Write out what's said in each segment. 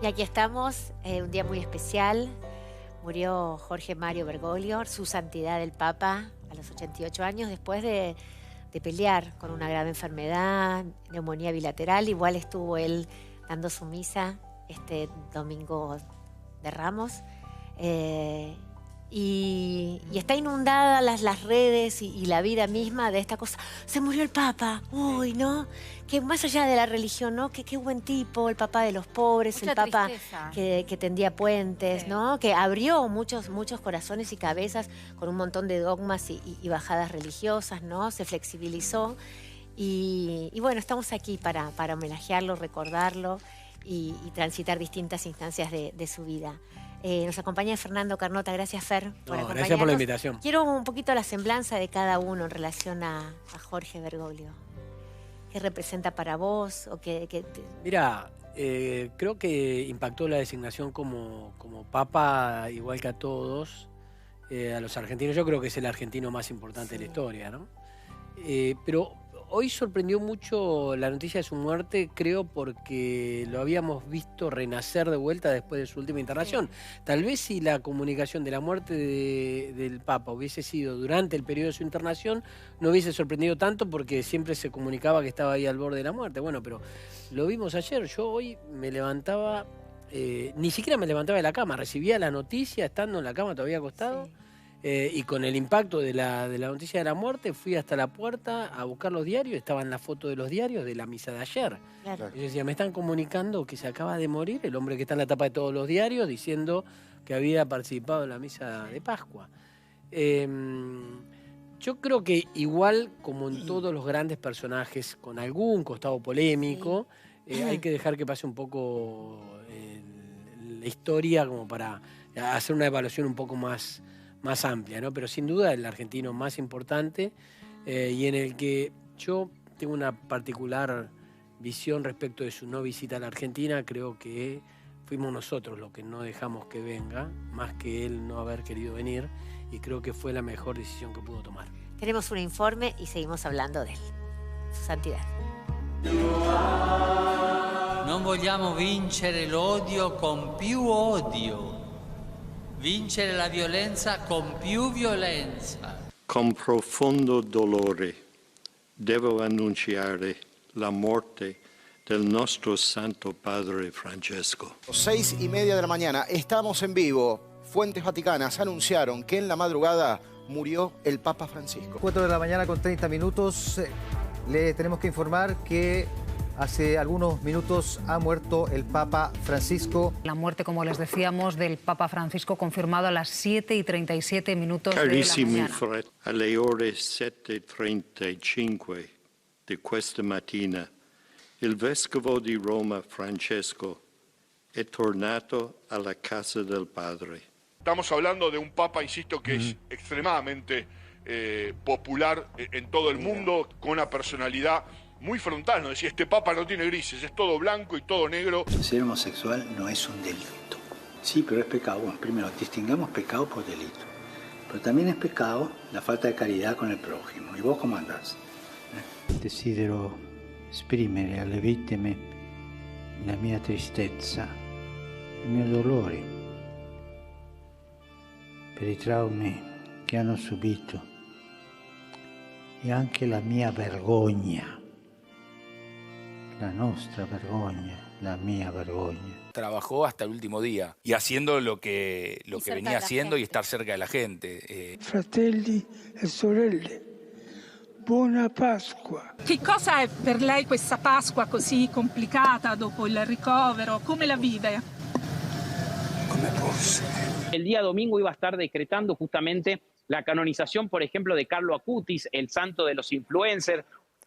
Y aquí estamos, un día muy especial. Murió Jorge Mario Bergoglio, su santidad el Papa, a los 88 años, después de pelear con una grave enfermedad, neumonía bilateral. Igual estuvo él dando su misa este domingo de Ramos. Y está inundada las redes y la vida misma de esta cosa. Se murió el Papa, uy, ¿no? Que más allá de la religión, ¿no? Qué buen tipo, el Papa de los pobres, mucha el Papa tristeza. que tendía puentes, sí, ¿no? Que abrió muchos corazones y cabezas con un montón de dogmas y bajadas religiosas, ¿no? Se flexibilizó. Y bueno, estamos aquí para homenajearlo, recordarlo y transitar distintas instancias de su vida. Nos acompaña Fernando Carnota. Gracias, Fer, por acompañarnos. Gracias por la invitación. Quiero un poquito la semblanza de cada uno en relación a Jorge Bergoglio. ¿Qué representa para vos? Mira, creo que impactó la designación como Papa, igual que a todos, a los argentinos. Yo creo que es el argentino más importante, sí, de la historia, ¿no? Pero hoy sorprendió mucho la noticia de su muerte, creo, porque lo habíamos visto renacer de vuelta después de su última internación. Sí. Tal vez si la comunicación de la muerte del Papa hubiese sido durante el periodo de su internación, no hubiese sorprendido tanto porque siempre se comunicaba que estaba ahí al borde de la muerte. Bueno, pero lo vimos ayer. Yo hoy me levantaba, ni siquiera me levantaba de la cama, recibía la noticia estando en la cama todavía acostado. Sí. Y con el impacto de la noticia de la muerte, fui hasta la puerta a buscar los diarios. Estaban las fotos de los diarios de la misa de ayer. Claro. Yo decía, me están comunicando que se acaba de morir el hombre que está en la tapa de todos los diarios, diciendo que había participado en la misa de Pascua. Yo creo que igual como en todos los grandes personajes con algún costado polémico, sí, hay que dejar que pase un poco la historia como para hacer una evaluación un poco más amplia, ¿no? Pero sin duda el argentino más importante y en el que yo tengo una particular visión respecto de su no visita a la Argentina. Creo que fuimos nosotros los que no dejamos que venga, más que él no haber querido venir, y creo que fue la mejor decisión que pudo tomar. Tenemos un informe y seguimos hablando de él. Su santidad. Non vogliamo vincere l'odio con più odio. Vincere la violenza con più violenza. Con profondo dolore devo annunciare la morte del nostro Santo Padre Francesco. 6:30 de la mañana, estamos en vivo. Fuentes vaticanas anunciaron que en la madrugada murió el Papa Francisco. 4 de la mañana con 30 minutos. Le tenemos que informar que hace algunos minutos ha muerto el Papa Francisco. La muerte, como les decíamos, del Papa Francisco confirmado a las 7:37 minutos Carissimi de la mañana. fratelli, alle ore 7:35 di questa mattina, il Vescovo di Roma Francesco è tornato alla casa del Padre. Estamos hablando de un Papa, insisto, que es extremadamente popular en todo el mundo, con una personalidad muy frontal, ¿no? Decía, este Papa no tiene grises, es todo blanco y todo negro. Ser homosexual no es un delito. Sí, pero es pecado. Bueno, primero, distingamos pecado por delito. Pero también es pecado la falta de caridad con el prójimo. ¿Y vos cómo andás? Desidero esprimere alle vittime la mia tristezza, il mio dolore per i traumi che hanno subito e anche la mia vergogna. La nostra vergogna, la mia vergogna. Trabajó hasta el último día y haciendo lo que venía haciendo y estar cerca de la gente. Fratelli e sorelle, buona Pasqua. Che cosa è per lei questa Pasqua così complicata dopo il ricovero? Come la vive? Come fosse. El día domingo iba a estar decretando justamente la canonización, por ejemplo, de Carlo Acutis, el santo de los influencers.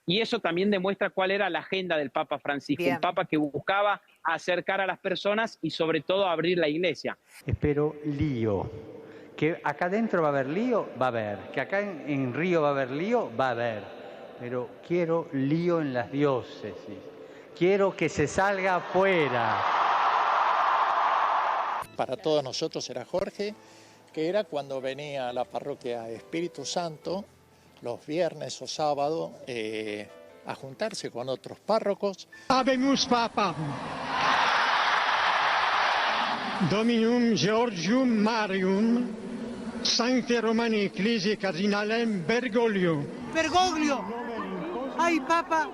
Y eso también demuestra cuál era la agenda del Papa Francisco. Bien. Un Papa que buscaba acercar a las personas y sobre todo abrir la iglesia. Espero lío. Que acá adentro va a haber lío, va a haber. Que acá en Río va a haber lío, va a haber. Pero quiero lío en las diócesis. Quiero que se salga afuera. Para todos nosotros era Jorge, que era cuando venía a la parroquia Espíritu Santo, los viernes o sábado, a juntarse con otros párrocos. Habemus Papa. Dominum Georgium Marium, Sancte Romani Ecclesiae Cardinalem Bergoglio. Bergoglio, ay Papa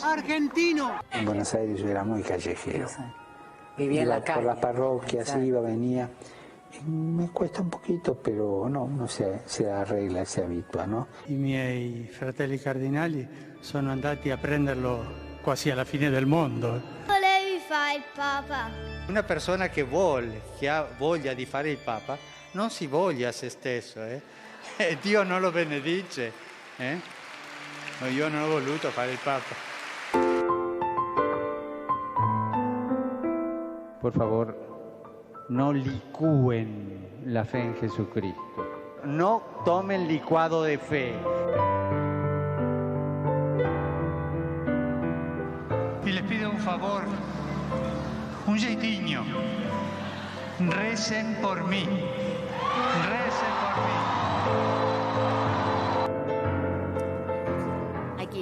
argentino. En Buenos Aires yo era muy callejero. Vivía en la calle. Por las parroquias, iba, venía. Me cuesta un poquito, pero no, uno se arregla, se abitua, ¿no? I miei fratelli cardinali sono andati a prenderlo quasi alla fine del mondo. Volevi fare il Papa? Una persona che ha voglia di fare il Papa, non si voglia a se stesso, eh? Dio non lo benedice, eh? No, io non ho voluto fare il Papa. Por favor, no licúen la fe en Jesucristo. No tomen licuado de fe. Y les pido un favor, un jeitinho. Recen por mí. Recen por mí.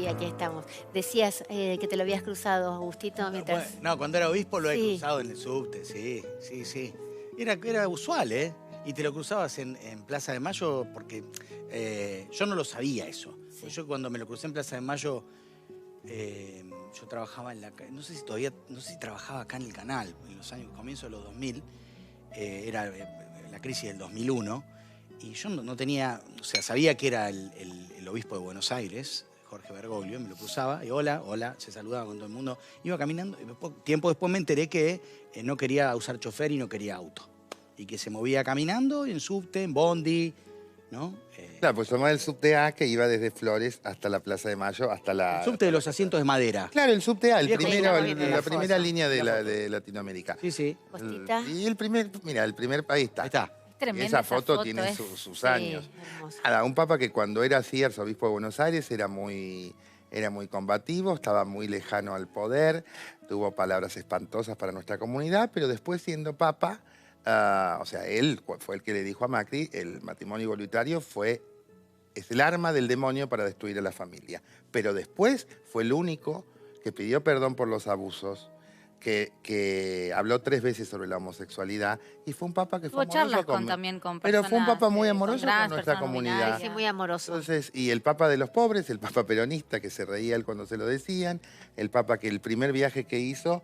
Aquí estamos. Decías que te lo habías cruzado, Agustito, mientras... Bueno, no, cuando era obispo lo he cruzado en el subte, sí. Era usual, ¿eh? Y te lo cruzabas en Plaza de Mayo porque yo no lo sabía eso. Sí. Yo cuando me lo crucé en Plaza de Mayo, yo trabajaba en la... No sé si trabajaba acá en el canal, en los años, comienzos de los 2000, era la crisis del 2001, y yo no tenía... O sea, sabía que era el obispo de Buenos Aires, Jorge Bergoglio, me lo cruzaba y hola, se saludaba con todo el mundo. Iba caminando y tiempo después me enteré que no quería usar chofer y no quería auto. Y que se movía caminando en subte, en bondi, ¿no? Claro, pues tomaba el subte A que iba desde Flores hasta la Plaza de Mayo, hasta la... El subte de los asientos de madera. Claro, el subte A, la Viejo, primera línea de Latinoamérica. Sí. Costita. Y el primer ahí está. Ahí está. Tremenda esa foto tiene sus años. Hermosa. Un papa que cuando era así arzobispo de Buenos Aires era muy combativo, estaba muy lejano al poder, tuvo palabras espantosas para nuestra comunidad, pero después siendo papa, o sea, él fue el que le dijo a Macri, el matrimonio igualitario es el arma del demonio para destruir a la familia. Pero después fue el único que pidió perdón por los abusos, que habló 3 veces sobre la homosexualidad y fue un papa que fue amoroso también con pero personas, fue un papa muy amoroso con nuestra personas comunidad. Sí, muy amoroso. Entonces, y el papa de los pobres, el papa peronista que se reía él cuando se lo decían, el papa que el primer viaje que hizo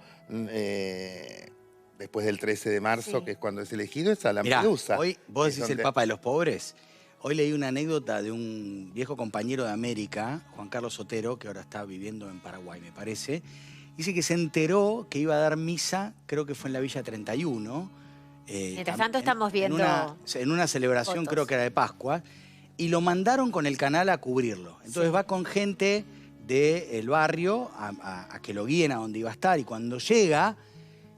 después del 13 de marzo, que es cuando es elegido, es a Lampedusa. Hoy vos decís el papa de los pobres. Hoy leí una anécdota de un viejo compañero de América, Juan Carlos Sotero, que ahora está viviendo en Paraguay, me parece. Dice que se enteró que iba a dar misa, creo que fue en la Villa 31. Mientras tanto estamos viendo en una celebración, fotos. Creo que era de Pascua, y lo mandaron con el canal a cubrirlo. Entonces va con gente del barrio a que lo guíen a donde iba a estar, y cuando llega,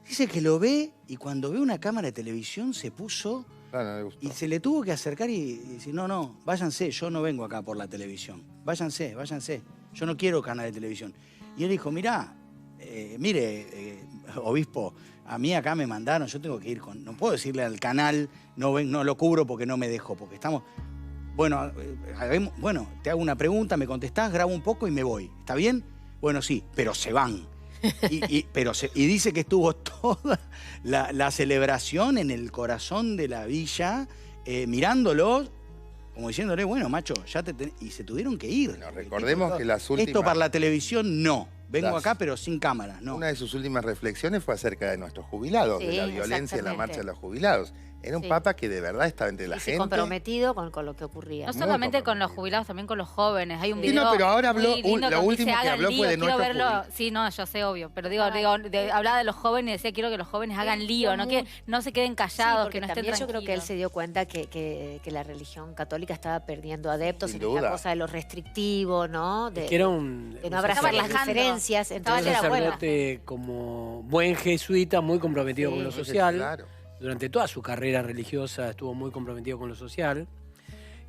dice que lo ve, y cuando ve una cámara de televisión se puso... y se le tuvo que acercar y decir, no, váyanse, yo no vengo acá por la televisión. Váyanse, yo no quiero canal de televisión. Y él dijo, mire, obispo, a mí acá me mandaron, yo tengo que ir con... No puedo decirle al canal, no lo cubro porque no me dejo, porque estamos... Bueno, te hago una pregunta, me contestás, grabo un poco y me voy. ¿Está bien? Bueno, sí, pero se van. Y dice que estuvo toda la celebración en el corazón de la villa, mirándolo, como diciéndole, bueno, macho, y se tuvieron que ir. Bueno, recordemos que las últimas... Esto para la televisión, no. Vengo acá, pero sin cámara, no. Una de sus últimas reflexiones fue acerca de nuestros jubilados, de la violencia en la marcha de los jubilados. Era un papa que de verdad estaba entre la gente. Comprometido con lo que ocurría. No solamente con los jubilados, también con los jóvenes. Hay un video. No, pero ahora habló, lo último que habló fue de nuestro verlo. Sí, no, yo sé, obvio. Pero hablaba de los jóvenes y decía, quiero que los jóvenes hagan lío, no que no se queden callados, que no estén tranquilos. Yo creo que él se dio cuenta que la religión católica estaba perdiendo adeptos en esta cosa de lo restrictivo, ¿no? De no abrazar las diferencias. Entonces, un sacerdote como buen jesuita, muy comprometido con lo social. Claro. Durante toda su carrera religiosa estuvo muy comprometido con lo social.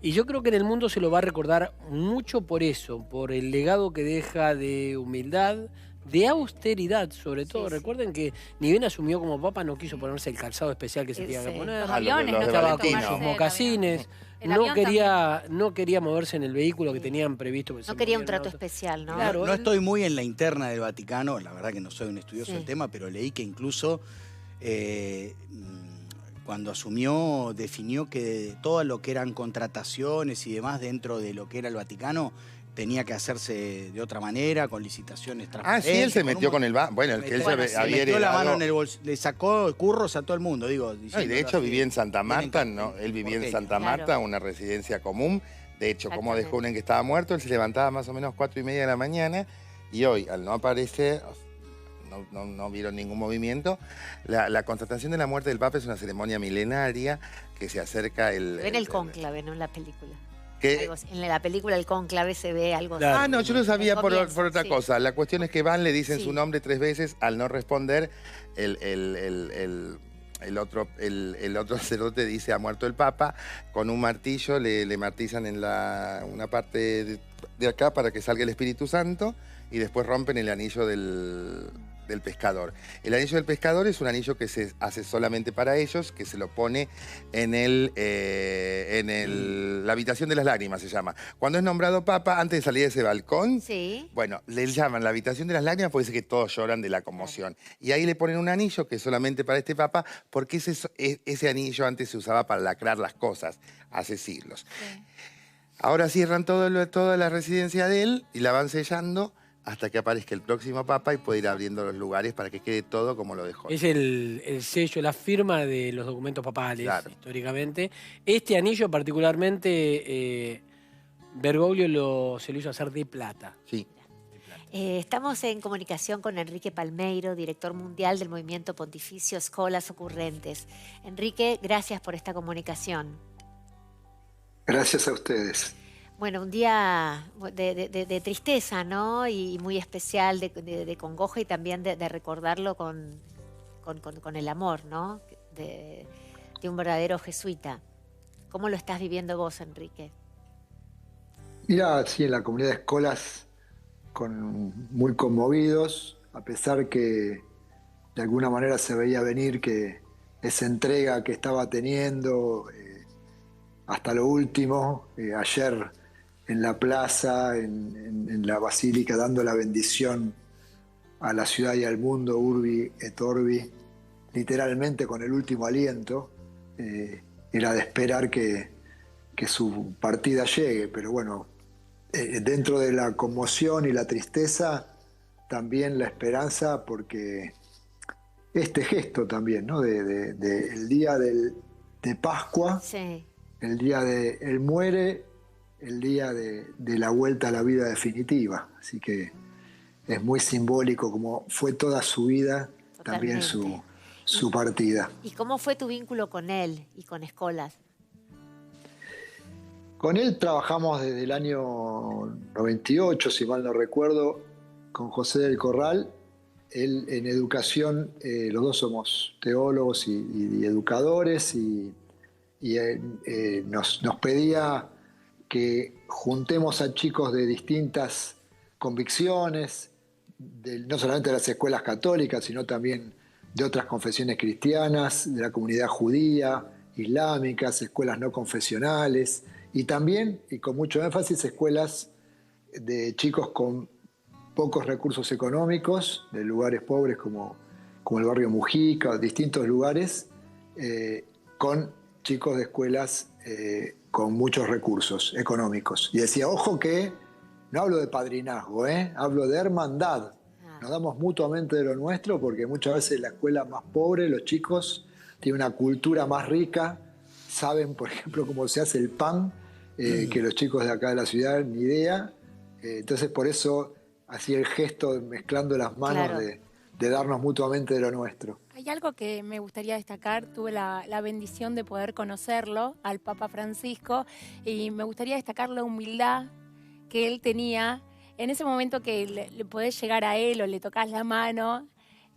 Y yo creo que en el mundo se lo va a recordar mucho por eso, por el legado que deja de humildad, de austeridad sobre todo. Recuerden que ni bien asumió como papa, no quiso ponerse el calzado especial que se tenía que poner. Los aviones, estaba con sus mocasines. No quería moverse en el vehículo que tenían previsto. No quería un trato especial, ¿no? Claro, no estoy muy en la interna del Vaticano, la verdad que no soy un estudioso del tema, pero leí que incluso cuando asumió, definió que todo lo que eran contrataciones y demás dentro de lo que era el Vaticano tenía que hacerse de otra manera, con licitaciones transparentes. Ah, sí, él se metió con el Bueno, el que él se había metió la mano heredado. en el bolsillo, le sacó curros a todo el mundo, digo. No, y de hecho vivía en Santa Marta, ¿no? Él vivía en Santa Marta, Claro. una residencia común. De hecho, como descubren que estaba muerto, él se levantaba más o menos 4:30 de la mañana y hoy, al no aparecer, no vieron ningún movimiento. La constatación de la muerte del Papa es una ceremonia milenaria que se acerca En el cónclave, no en la película. ¿Qué? En la película El Cónclave se ve algo. Ah, no, yo lo sabía por Comienza, otra sí. cosa. La cuestión es que van, le dicen Sí. su nombre 3 veces, al no responder, el otro sacerdote dice ha muerto el Papa, con un martillo le martillan en una parte de acá para que salga el Espíritu Santo y después rompen el anillo del pescador. El anillo del pescador es un anillo que se hace solamente para ellos, que se lo pone en la habitación de las lágrimas, se llama. Cuando es nombrado Papa, antes de salir de ese balcón, bueno, le llaman la habitación de las lágrimas porque dice que todos lloran de la conmoción. Y ahí le ponen un anillo que es solamente para este Papa, porque ese anillo antes se usaba para lacrar las cosas, hace siglos. Ahora cierran toda la residencia de él y la van sellando hasta que aparezca el próximo Papa y puede ir abriendo los lugares para que quede todo como lo dejó. Es el sello, la firma de los documentos papales, históricamente. Este anillo particularmente, Bergoglio se lo hizo hacer de plata. Sí. Estamos en comunicación con Enrique Palmeiro, director mundial del movimiento pontificio Escolas Ocurrentes. Enrique, gracias por esta comunicación. Gracias a ustedes. Bueno, un día de tristeza, ¿no? Y muy especial, de congoja y también de recordarlo con el amor, ¿no? De un verdadero jesuita. ¿Cómo lo estás viviendo vos, Enrique? Mira, sí, en la comunidad de Escolas, muy conmovidos, a pesar que de alguna manera se veía venir que esa entrega que estaba teniendo hasta lo último, ayer en la plaza, en la basílica, dando la bendición a la ciudad y al mundo, Urbi et Orbi, literalmente con el último aliento, era de esperar que su partida llegue, pero bueno, dentro de la conmoción y la tristeza, también la esperanza, porque este gesto también, ¿no? El día de Pascua, el día de él muere, el día de la vuelta a la vida definitiva. Así que es muy simbólico como fue toda su vida, también su partida. ¿Y cómo fue tu vínculo con él y con Escolas? Con él trabajamos desde el año 98, si mal no recuerdo, con José del Corral. Él en educación, los dos somos teólogos y educadores, y nos pedía que juntemos a chicos de distintas convicciones, no solamente de las escuelas católicas, sino también de otras confesiones cristianas, de la comunidad judía, islámicas, escuelas no confesionales, y también, y con mucho énfasis, escuelas de chicos con pocos recursos económicos, de lugares pobres como el barrio Mujica, distintos lugares, con chicos de escuelas con muchos recursos económicos. Y decía, ojo que no hablo de padrinazgo, hablo de hermandad. Nos damos mutuamente de lo nuestro, porque muchas veces la escuela más pobre, los chicos tienen una cultura más rica, saben, por ejemplo, cómo se hace el pan, que los chicos de acá de la ciudad ni idea. Entonces, por eso, así el gesto mezclando las manos, claro, de darnos mutuamente de lo nuestro. Hay algo que me gustaría destacar, tuve la bendición de poder conocerlo, al Papa Francisco, y me gustaría destacar la humildad que él tenía. En ese momento que le podés llegar a él o le tocas la mano,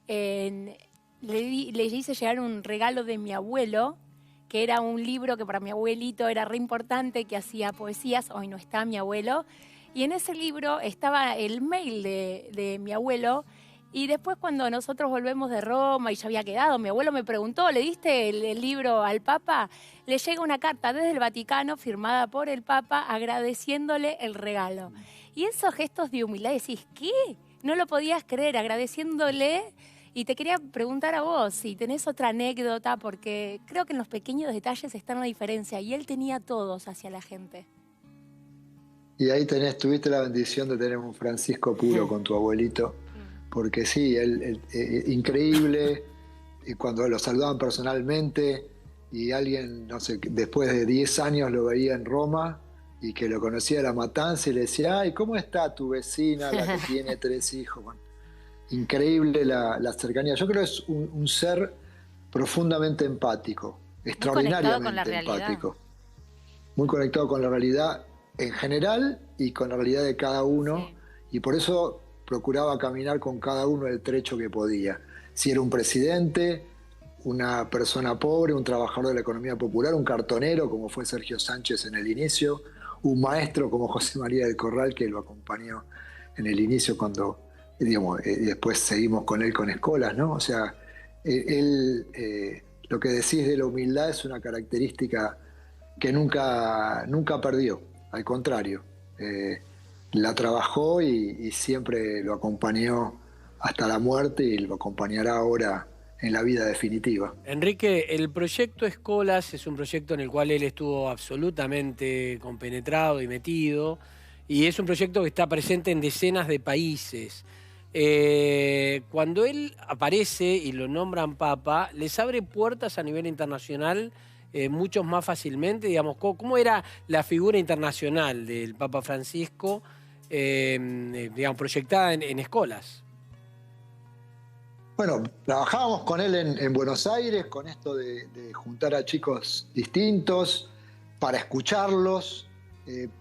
le hice llegar un regalo de mi abuelo, que era un libro que para mi abuelito era re importante, que hacía poesías. Hoy no está mi abuelo, y en ese libro estaba el mail de mi abuelo. Y después, cuando nosotros volvemos de Roma y ya había quedado, mi abuelo me preguntó, ¿le diste el libro al Papa? Le llega una carta desde el Vaticano firmada por el Papa agradeciéndole el regalo. Y esos gestos de humildad, decís, ¿qué? No lo podías creer, agradeciéndole Y te quería preguntar a vos si tenés otra anécdota, porque creo que en los pequeños detalles está la diferencia, y él tenía todos hacia la gente. Y ahí tuviste la bendición de tener un Francisco puro con tu abuelito, porque sí, él increíble, y cuando lo saludaban personalmente, y alguien, no sé, después de 10 años lo veía en Roma, y que lo conocía de La Matanza, y le decía, ay, ¿cómo está tu vecina, la que tiene 3 hijos? Bueno, increíble la cercanía. Yo creo que es un ser profundamente empático, extraordinariamente empático. Muy conectado con la realidad en general y con la realidad de cada uno, y por eso procuraba caminar con cada uno el trecho que podía. Si era un presidente, una persona pobre, un trabajador de la economía popular, un cartonero como fue Sergio Sánchez en el inicio, un maestro como José María del Corral que lo acompañó en el inicio cuando, digamos, después seguimos con él con Escolas, ¿no? O sea, lo que decís de la humildad es una característica que nunca perdió. Al contrario, la trabajó y siempre lo acompañó hasta la muerte y lo acompañará ahora en la vida definitiva. Enrique, el proyecto Escolas es un proyecto en el cual él estuvo absolutamente compenetrado y metido, y es un proyecto que está presente en decenas de países. Cuando él aparece y lo nombran papa, les abre puertas a nivel internacional mucho más fácilmente, digamos. ¿Cómo era la figura internacional del Papa Francisco, digamos, proyectada en Escolas? Bueno, trabajábamos con él en Buenos Aires, con esto de juntar a chicos distintos para escucharlos,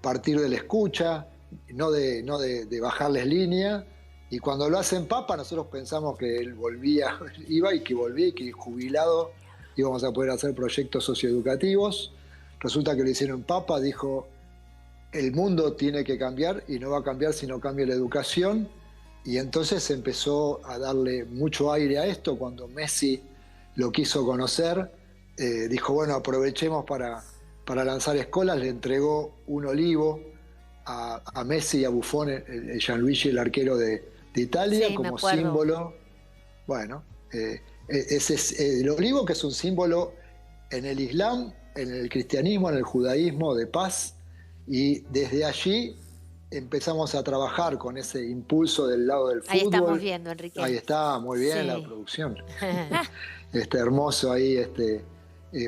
partir de la escucha, no de bajarles línea. Y cuando lo hacen papa, nosotros pensamos que él iba y que jubilado íbamos a poder hacer proyectos socioeducativos. Resulta que lo hicieron papa, dijo, el mundo tiene que cambiar y no va a cambiar si no cambia la educación. Y entonces empezó a darle mucho aire a esto. Cuando Messi lo quiso conocer, dijo, bueno, aprovechemos para lanzar Escolas. Le entregó un olivo a Messi y a Buffon, el Gianluigi, el arquero de Italia, sí, como símbolo. Bueno, ese es el olivo, que es un símbolo en el Islam, en el cristianismo, en el judaísmo de paz. Y desde allí empezamos a trabajar con ese impulso del lado del fútbol. Ahí estamos viendo, Enrique. Ahí está, muy bien, sí. La producción. Hermoso ahí.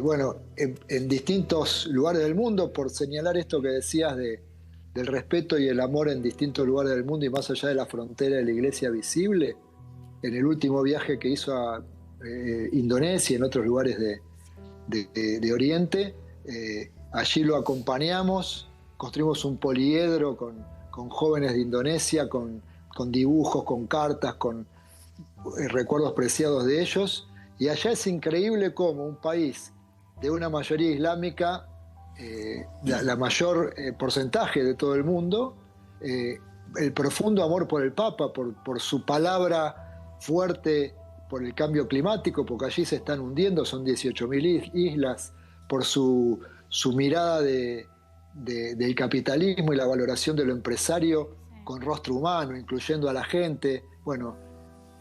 Bueno, en distintos lugares del mundo, por señalar esto que decías del respeto y el amor en distintos lugares del mundo y más allá de la frontera de la Iglesia Visible, en el último viaje que hizo a Indonesia y en otros lugares de Oriente, allí lo acompañamos. Construimos un poliedro con jóvenes de Indonesia, con dibujos, con cartas, con recuerdos preciados de ellos. Y allá es increíble cómo un país de una mayoría islámica, la mayor porcentaje de todo el mundo, el profundo amor por el Papa, por su palabra fuerte, por el cambio climático, porque allí se están hundiendo, son 18.000 islas, por su mirada del capitalismo y la valoración de lo empresario con rostro humano, incluyendo a la gente. Bueno,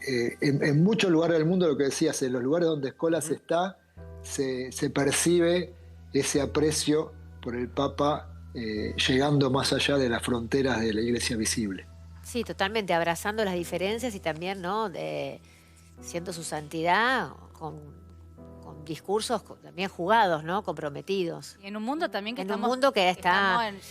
en muchos lugares del mundo, lo que decías, en los lugares donde Escolas está, se percibe ese aprecio por el Papa llegando más allá de las fronteras de la Iglesia Visible. Sí, totalmente, abrazando las diferencias y también, ¿no?, siendo su santidad con discursos también jugados, ¿no?, comprometidos. Y en un mundo también que estamos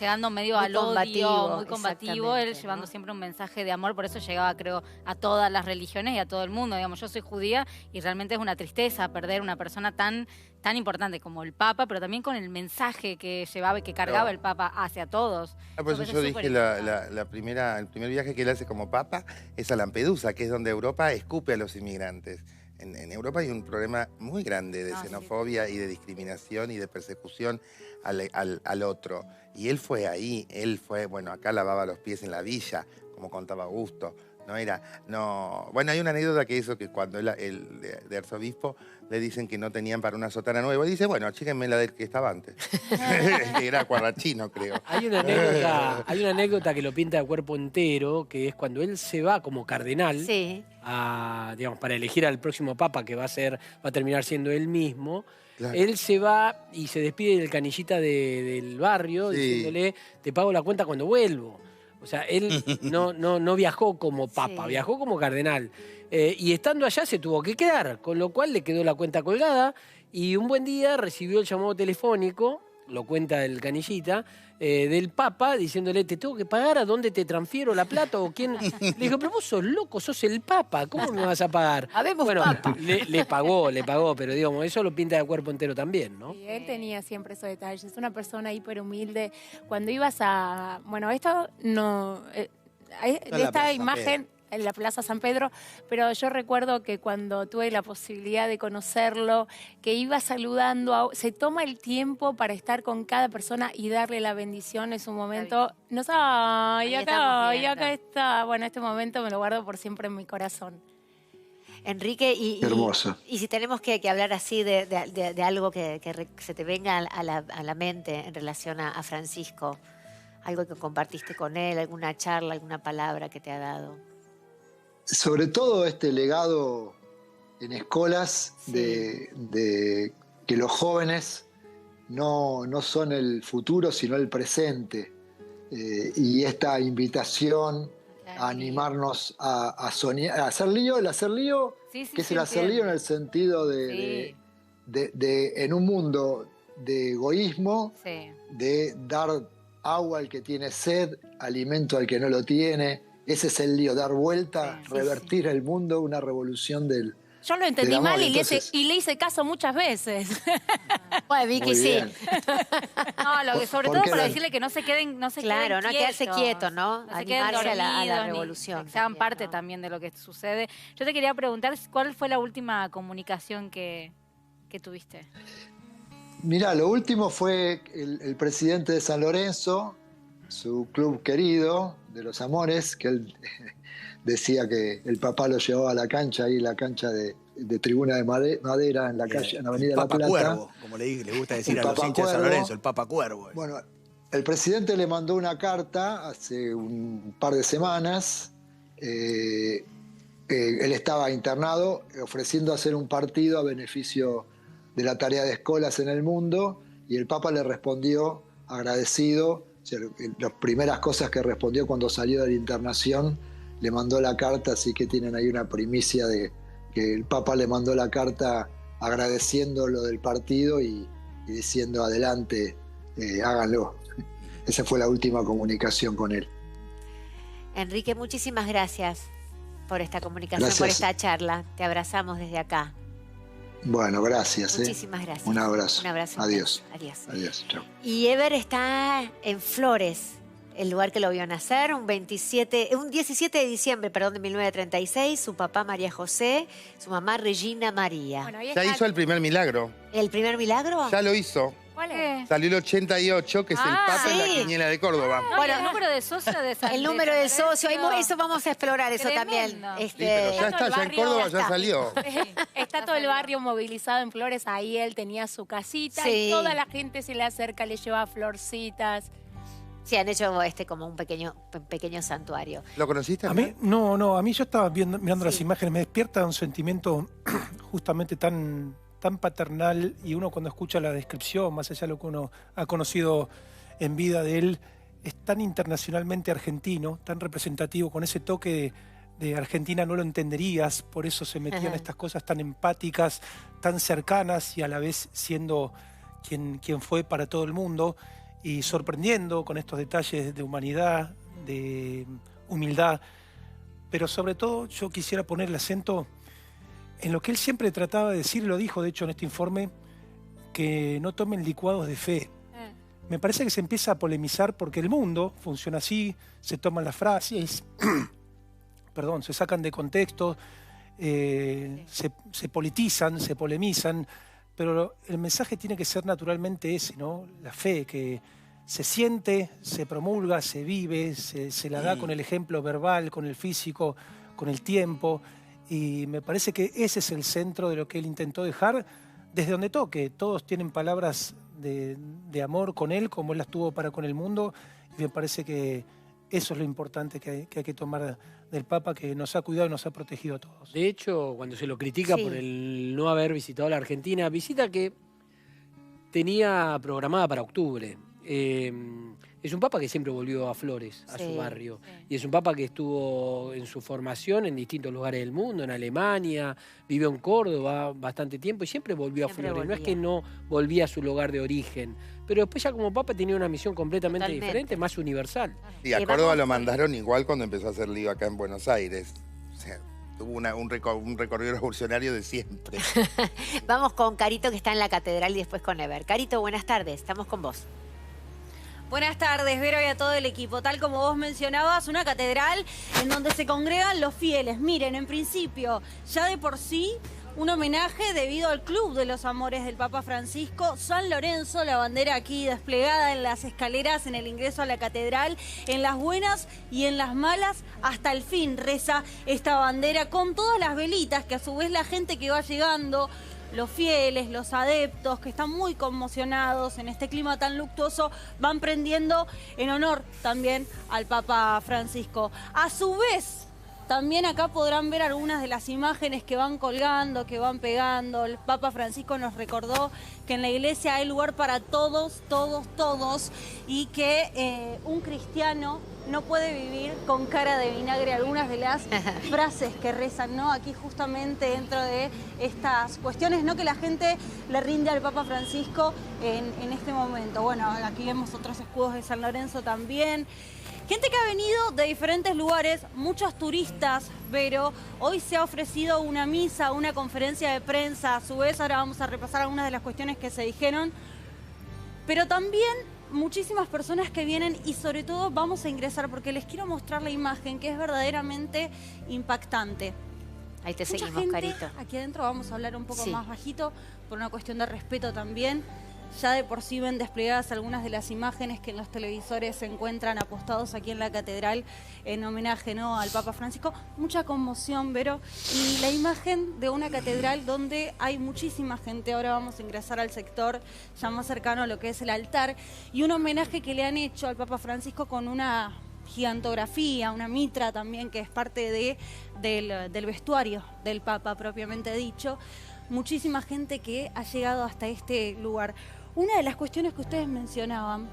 llegando medio al odio, muy combativo, él llevando, ¿no?, siempre un mensaje de amor, por eso llegaba, creo, a todas las religiones y a todo el mundo. Digamos, yo soy judía y realmente es una tristeza perder una persona tan importante como el Papa, pero también con el mensaje que llevaba y que cargaba el Papa hacia todos. Por eso yo dije el primer viaje que él hace como Papa es a Lampedusa, que es donde Europa escupe a los inmigrantes. En Europa hay un problema muy grande de xenofobia y de discriminación y de persecución al otro. Y él fue ahí, bueno, acá lavaba los pies en la villa, como contaba Augusto, Bueno, hay una anécdota que hizo que cuando el de arzobispo le dicen que no tenían para una sotana nueva, y dice, bueno, achíquenme la del que estaba antes. Que era cuadrachino, creo. Hay una anécdota que lo pinta de cuerpo entero, que es cuando él se va como cardenal para elegir al próximo papa, que va a terminar siendo él mismo. Claro. Él se va y se despide del canillita del barrio, diciéndole, te pago la cuenta cuando vuelvo. O sea, él no viajó como papa, viajó como cardenal. Y estando allá se tuvo que quedar, con lo cual le quedó la cuenta colgada y un buen día recibió el llamado telefónico, lo cuenta el canillita, del papa diciéndole, te tengo que pagar, ¿a dónde te transfiero la plata? ¿O quién? Le dijo, pero vos sos loco, sos el papa, ¿cómo me vas a pagar? Bueno, papa. Le pagó, pero digamos, eso lo pinta de cuerpo entero también, ¿no? Sí, él tenía siempre esos detalles, es una persona hiper humilde. Cuando ibas a... Bueno, esto no... esta imagen... en la Plaza San Pedro, pero yo recuerdo que cuando tuve la posibilidad de conocerlo, que iba saludando, se toma el tiempo para estar con cada persona y darle la bendición en su momento. No sé, y acá está. Bueno, este momento me lo guardo por siempre en mi corazón. Enrique, hermoso. Y si tenemos que hablar así de algo que se te venga a la mente en relación a Francisco, algo que compartiste con él, alguna charla, alguna palabra que te ha dado. Sobre todo este legado en escuelas de que los jóvenes no son el futuro, sino el presente. Y esta invitación a animarnos a soñar, a hacer lío, el hacer lío, que es el hacer lío en el sentido de en un mundo de egoísmo, de dar agua al que tiene sed, alimento al que no lo tiene. Ese es el lío, dar vuelta, revertir el mundo, una revolución del... Yo lo entendí mal y le hice caso muchas veces. Bueno, Vicky, sí. No, sobre todo para decirle que no se queden Claro, no quedarse quieto, ¿no? No se queden Animarse a la dormidos, revolución. Que sean parte también de lo que sucede. Yo te quería preguntar, ¿cuál fue la última comunicación que tuviste? Mirá, lo último fue el presidente de San Lorenzo, su club querido, de los Amores, que él decía que el papá lo llevaba a la cancha, ahí la cancha de tribuna de madera en la calle, en la avenida La Plata. Cuervo, como le gusta decir a los hinchas de San Lorenzo, el Papa Cuervo. Bueno, el presidente le mandó una carta hace un par de semanas. Él estaba internado ofreciendo hacer un partido a beneficio de la tarea de escuelas en el mundo, y el Papa le respondió agradecido. O sea, las primeras cosas que respondió cuando salió de la internación, le mandó la carta, así que tienen ahí una primicia de que el Papa le mandó la carta agradeciendo lo del partido y diciendo adelante, háganlo. Esa fue la última comunicación con él. Enrique, muchísimas gracias por esta comunicación, por esta charla. Te abrazamos desde acá. Bueno, gracias. Muchísimas gracias. Un abrazo. Un abrazo. Adiós. Adiós. Adiós. Chao. Y Ever está en Flores, el lugar que lo vio nacer, un 17 de diciembre, de 1936. Su papá María José, su mamá Regina María. Bueno, ya hizo el primer milagro. ¿El primer milagro? Ya lo hizo. ¿Cuál es? Salió el 88, que es el Papa en la quiniela de Córdoba. No, bueno, el número de socio de San El número de socio, eso vamos a explorar, eso también. Sí, pero ya está, ya en Córdoba ya salió. Está todo el barrio movilizado en Flores, ahí él tenía su casita y toda la gente se le acerca, le lleva florcitas. Sí, han hecho como un pequeño santuario. ¿Lo conociste? A mí, no, a mí yo estaba mirando las imágenes, me despierta un sentimiento justamente tan paternal, y uno cuando escucha la descripción, más allá de lo que uno ha conocido en vida de él, es tan internacionalmente argentino, tan representativo, con ese toque de Argentina no lo entenderías, por eso se metían estas cosas tan empáticas, tan cercanas, y a la vez siendo quien fue para todo el mundo, y sorprendiendo con estos detalles de humanidad, de humildad. Pero sobre todo yo quisiera poner el acento en lo que él siempre trataba de decir, lo dijo de hecho en este informe, que no tomen licuados de fe. Me parece que se empieza a polemizar porque el mundo funciona así, se toman las frases, se sacan de contexto, se politizan, se polemizan, pero el mensaje tiene que ser naturalmente ese, ¿no? La fe que se siente, se promulga, se vive, se la da con el ejemplo verbal, con el físico, con el tiempo, y me parece que ese es el centro de lo que él intentó dejar desde donde toque. Todos tienen palabras de amor con él, como él las tuvo para con el mundo, y me parece que eso es lo importante que hay que tomar del Papa, que nos ha cuidado y nos ha protegido a todos. De hecho, cuando se lo critica por el no haber visitado la Argentina, visita que tenía programada para octubre. Es un Papa que siempre volvió a Flores, a su barrio. Y es un Papa que estuvo en su formación en distintos lugares del mundo, en Alemania, vivió en Córdoba bastante tiempo y siempre volvió a Flores. No es que no volvía a su lugar de origen, pero después ya como Papa tenía una misión completamente diferente, más universal. Y a Córdoba lo mandaron igual cuando empezó a hacer lío acá en Buenos Aires. O sea, tuvo un recorrido revolucionario de siempre. Vamos con Carito, que está en la catedral, y después con Ever. Carito, buenas tardes, estamos con vos. Buenas tardes, Vero, y a todo el equipo. Tal como vos mencionabas, una catedral en donde se congregan los fieles. Miren, en principio, ya de por sí, un homenaje debido al Club de los Amores del Papa Francisco. San Lorenzo, la bandera aquí desplegada en las escaleras, en el ingreso a la catedral, en las buenas y en las malas, hasta el fin reza esta bandera con todas las velitas que a su vez la gente que va llegando, los fieles, los adeptos, que están muy conmocionados en este clima tan luctuoso, van prendiendo en honor también al Papa Francisco. A su vez, también acá podrán ver algunas de las imágenes que van colgando, que van pegando. El Papa Francisco nos recordó que en la iglesia hay lugar para todos, todos, todos, y que un cristiano no puede vivir con cara de vinagre. Algunas de las frases que rezan, ¿no? Aquí justamente dentro de estas cuestiones, ¿no?, que la gente le rinde al Papa Francisco en este momento. Bueno, aquí vemos otros escudos de San Lorenzo también. Gente que ha venido de diferentes lugares, muchos turistas, pero hoy se ha ofrecido una misa, una conferencia de prensa. A su vez, ahora vamos a repasar algunas de las cuestiones que se dijeron, pero también muchísimas personas que vienen, y sobre todo vamos a ingresar porque les quiero mostrar la imagen, que es verdaderamente impactante. Ahí te Mucha seguimos, gente, Carito. aquí adentro vamos a hablar un poco Sí. más bajito por una cuestión de respeto también. Ya de por sí ven desplegadas algunas de las imágenes que en los televisores se encuentran apostados aquí en la catedral en homenaje, ¿no?, al Papa Francisco. Mucha conmoción, Vero. Y la imagen de una catedral donde hay muchísima gente. Ahora vamos a ingresar al sector ya más cercano a lo que es el altar. Y un homenaje que le han hecho al Papa Francisco con una gigantografía, una mitra también, que es parte del vestuario del Papa propiamente dicho. Muchísima gente que ha llegado hasta este lugar. Una de las cuestiones que ustedes mencionaban,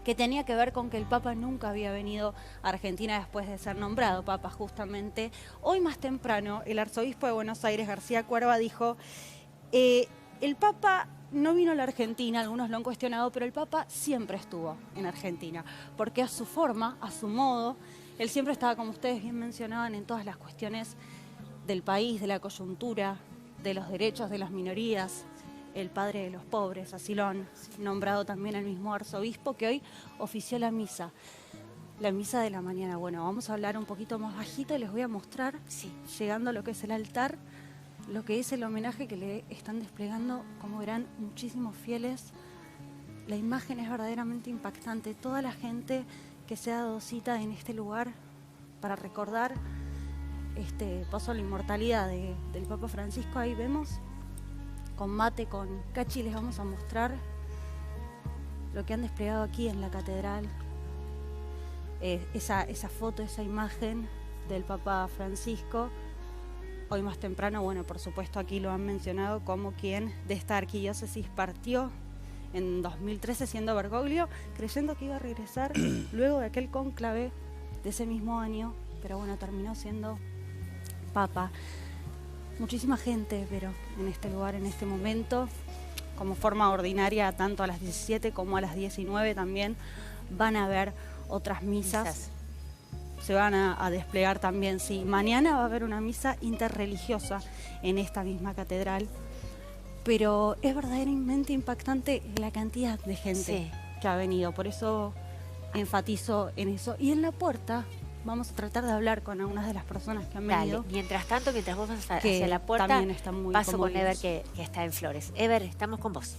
que tenía que ver con que el Papa nunca había venido a Argentina después de ser nombrado Papa justamente. Hoy más temprano, el arzobispo de Buenos Aires, García Cuerva, dijo, el Papa no vino a la Argentina, algunos lo han cuestionado, pero el Papa siempre estuvo en Argentina, porque a su forma, a su modo, él siempre estaba, como ustedes bien mencionaban, en todas las cuestiones del país, de la coyuntura, de los derechos de las minorías, el padre de los pobres, así lo han nombrado también el mismo arzobispo, que hoy ofició la misa de la mañana. Bueno, vamos a hablar un poquito más bajito y les voy a mostrar, llegando a lo que es el altar, lo que es el homenaje que le están desplegando, como verán, muchísimos fieles. La imagen es verdaderamente impactante. Toda la gente que se ha dado cita en este lugar para recordar este paso a la inmortalidad del Papa Francisco. Ahí vemos, con mate, con cachi, les vamos a mostrar lo que han desplegado aquí en la catedral. Esa foto, esa imagen del Papa Francisco. Hoy más temprano, bueno, por supuesto aquí lo han mencionado como quien de esta arquidiócesis partió en 2013 siendo Bergoglio, creyendo que iba a regresar luego de aquel cónclave de ese mismo año, pero bueno, terminó siendo Papa. Muchísima gente, pero en este lugar, en este momento, como forma ordinaria, tanto a las 17 como a las 19 también van a haber otras misas. Se van a desplegar también, sí. Mañana va a haber una misa interreligiosa en esta misma catedral, pero es verdaderamente impactante la cantidad de gente que ha venido, por eso enfatizo en eso. Y en la puerta vamos a tratar de hablar con algunas de las personas que han venido. Mientras tanto, mientras vos vas hacia la puerta, también están muy paso con conmovidos. Ever, que está en Flores. Ever, estamos con vos.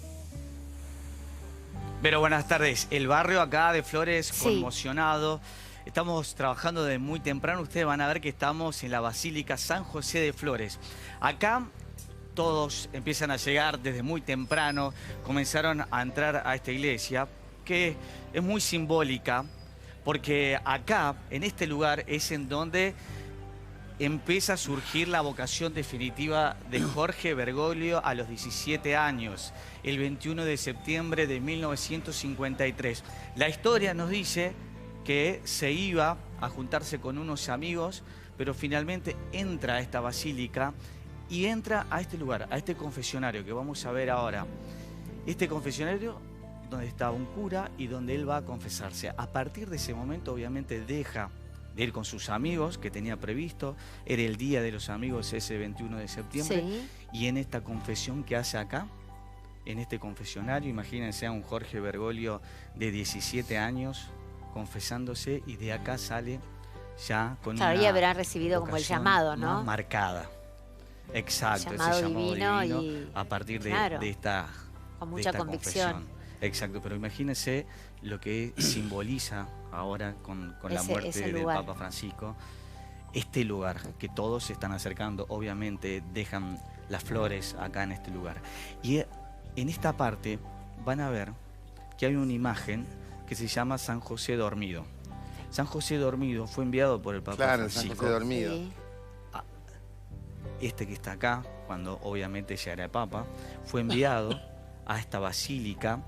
Pero buenas tardes. El barrio acá de Flores conmocionado. Estamos trabajando desde muy temprano. Ustedes van a ver que estamos en la Basílica San José de Flores. Acá todos empiezan a llegar desde muy temprano. Comenzaron a entrar a esta iglesia, que es muy simbólica, porque acá, en este lugar, es en donde empieza a surgir la vocación definitiva de Jorge Bergoglio a los 17 años, el 21 de septiembre de 1953. La historia nos dice que se iba a juntarse con unos amigos, pero finalmente entra a esta basílica y entra a este lugar, a este confesionario que vamos a ver ahora. Este confesionario donde está un cura y donde él va a confesarse. A partir de ese momento, obviamente, deja de ir con sus amigos que tenía previsto. Era el Día de los Amigos, ese 21 de septiembre. Sí. Y en esta confesión que hace acá, en este confesionario, imagínense a un Jorge Bergoglio de 17 años confesándose, y de acá sale ya con claro, una y habrá recibido como el llamado, ¿no? más marcada. Exacto, llamado ese llamado divino y, a partir de, claro, de esta con de mucha esta convicción. confesión. Exacto, pero imagínense lo que simboliza ahora con la muerte del Papa Francisco, este lugar, que todos se están acercando, obviamente dejan las flores acá en este lugar. Y en esta parte van a ver que hay una imagen que se llama San José Dormido. San José Dormido fue enviado por el Papa Francisco. San José Dormido. Sí. Este que está acá, cuando obviamente ya era el Papa, fue enviado a esta basílica,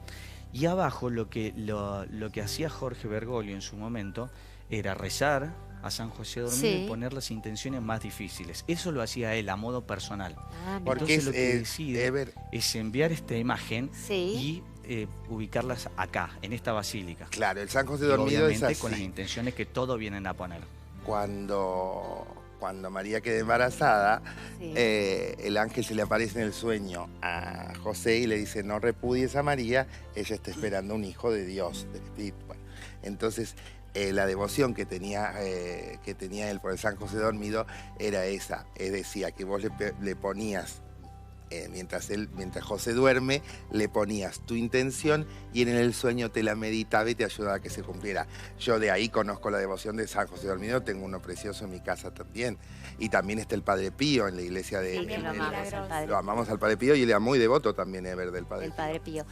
y abajo lo que hacía Jorge Bergoglio en su momento era rezar a San José Dormido y poner las intenciones más difíciles. Eso lo hacía él a modo personal. Porque entonces lo que decide es enviar esta imagen y ubicarlas acá, en esta basílica. Claro, el San José Dormido es así. Con las intenciones que todos vienen a poner. Cuando María queda embarazada, el ángel se le aparece en el sueño a José y le dice: no repudies a María, ella está esperando un hijo de Dios, del Espíritu. Bueno, entonces, la devoción que tenía él por el San José Dormido era esa. Decía que vos le ponías, mientras José duerme, le ponías tu intención y en el sueño te la meditaba y te ayudaba a que se cumpliera. Yo de ahí conozco la devoción de San José Dormido, tengo uno precioso en mi casa también. Y también está el Padre Pío en la iglesia de... Sí, lo amamos al Padre Lo amamos al Padre Pío, y él era muy devoto también, del Padre Pío. Padre Pío.